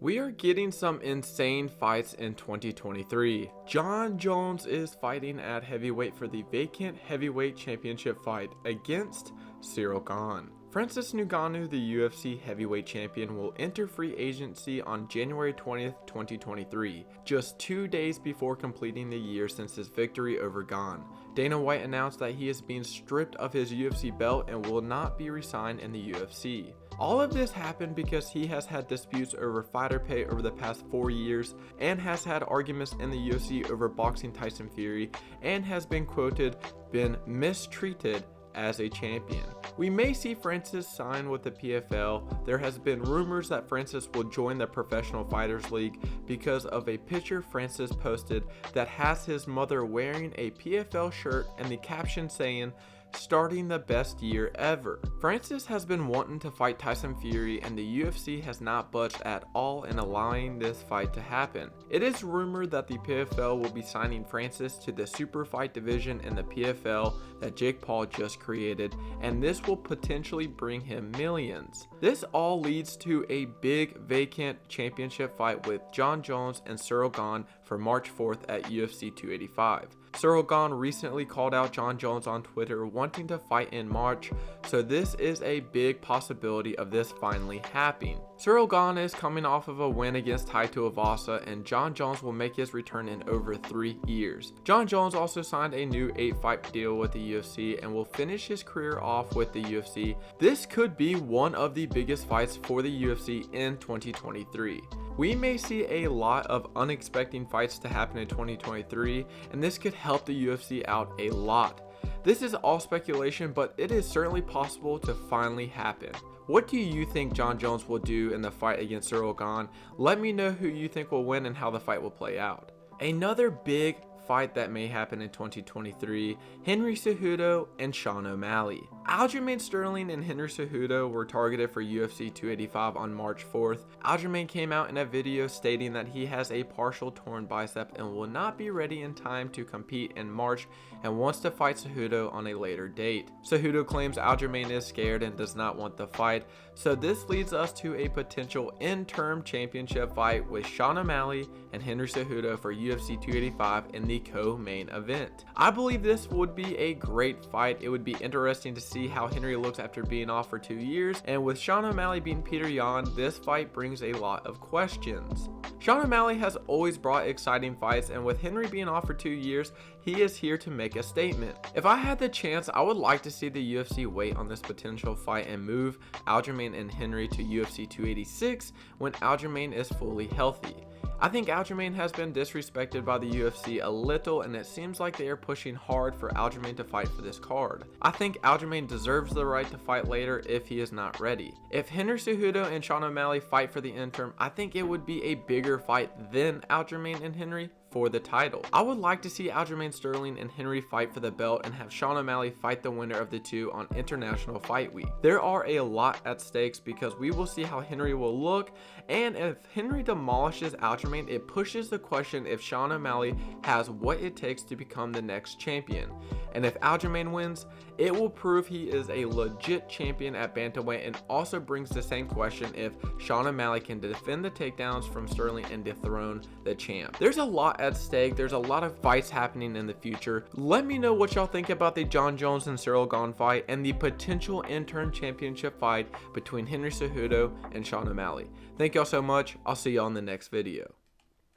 We are getting some insane fights in 2023. Jon Jones is fighting at heavyweight for the Vacant Heavyweight Championship fight against Ciryl Gane. Francis Ngannou, the UFC heavyweight champion, will enter free agency on January 20th, 2023, just 2 days before completing the year since his victory over Gane. Dana White announced that he is being stripped of his UFC belt and will not be re-signed in the UFC. All of this happened because he has had disputes over fighter pay over the past 4 years and has had arguments in the UFC over boxing Tyson Fury and has been quoted, "been mistreated as a champion." We may see Francis sign with the PFL. There has been rumors that Francis will join the Professional Fighters League because of a picture Francis posted that has his mother wearing a PFL shirt and the caption saying, "Starting the best year ever." Francis has been wanting to fight Tyson Fury, and the UFC has not budged at all in allowing this fight to happen. It is rumored that the PFL will be signing Francis to the super fight division in the PFL that Jake Paul just created, and this will potentially bring him millions. This all leads to a big vacant championship fight with Jon Jones and Ciryl Gane for March 4th at UFC 285. Ciryl Gane recently called out Jon Jones on Twitter wanting to fight in March, so this is a big possibility of this finally happening. Ciryl Gane is coming off of a win against Taito Avasa, and Jon Jones will make his return in over 3 years. Jon Jones also signed a new 8-fight deal with the UFC and will finish his career off with the UFC. This could be one of the biggest fights for the UFC in 2023. We may see a lot of unexpected fights to happen in 2023, and this could help the UFC out a lot. This is all speculation, but it is certainly possible to finally happen. What do you think Jon Jones will do in the fight against Ciryl Gane? Let me know who you think will win and how the fight will play out. Another big fight that may happen in 2023, Henry Cejudo and Sean O'Malley. Aljamain Sterling and Henry Cejudo were targeted for UFC 285 on March 4th. Aljamain came out in a video stating that he has a partial torn bicep and will not be ready in time to compete in March and wants to fight Cejudo on a later date. Cejudo claims Aljamain is scared and does not want the fight, so this leads us to a potential interim championship fight with Sean O'Malley and Henry Cejudo for UFC 285 in the co-main event. I believe this would be a great fight. It would be interesting to see how Henry looks after being off for 2 years, and with Sean O'Malley beating Peter Yan, this fight brings a lot of questions. Sean O'Malley has always brought exciting fights, and with Henry being off for 2 years, he is here to make a statement. If I had the chance, I would like to see the UFC wait on this potential fight and move Aljamain and Henry to UFC 286 when Aljamain is fully healthy. I think Aljamain has been disrespected by the UFC a little, and it seems like they are pushing hard for Aljamain to fight for this card. I think Aljamain deserves the right to fight later if he is not ready. If Henry Cejudo and Sean O'Malley fight for the interim, I think it would be a bigger fight than Aljamain and Henry for the title. I would like to see Aljamain Sterling and Henry fight for the belt and have Sean O'Malley fight the winner of the two on International Fight Week. There are a lot at stakes because we will see how Henry will look, and if Henry demolishes Aljamain, it pushes the question if Sean O'Malley has what it takes to become the next champion. And if Aljamain wins, it will prove he is a legit champion at bantamweight, and also brings the same question if Sean O'Malley can defend the takedowns from Sterling and dethrone the champ. There's a lot at stake. There's a lot of fights happening in the future. Let me know what y'all think about the Jon Jones and Ciryl Gane fight and the potential interim championship fight between Henry Cejudo and Sean O'Malley. Thank y'all so much. I'll see y'all in the next video.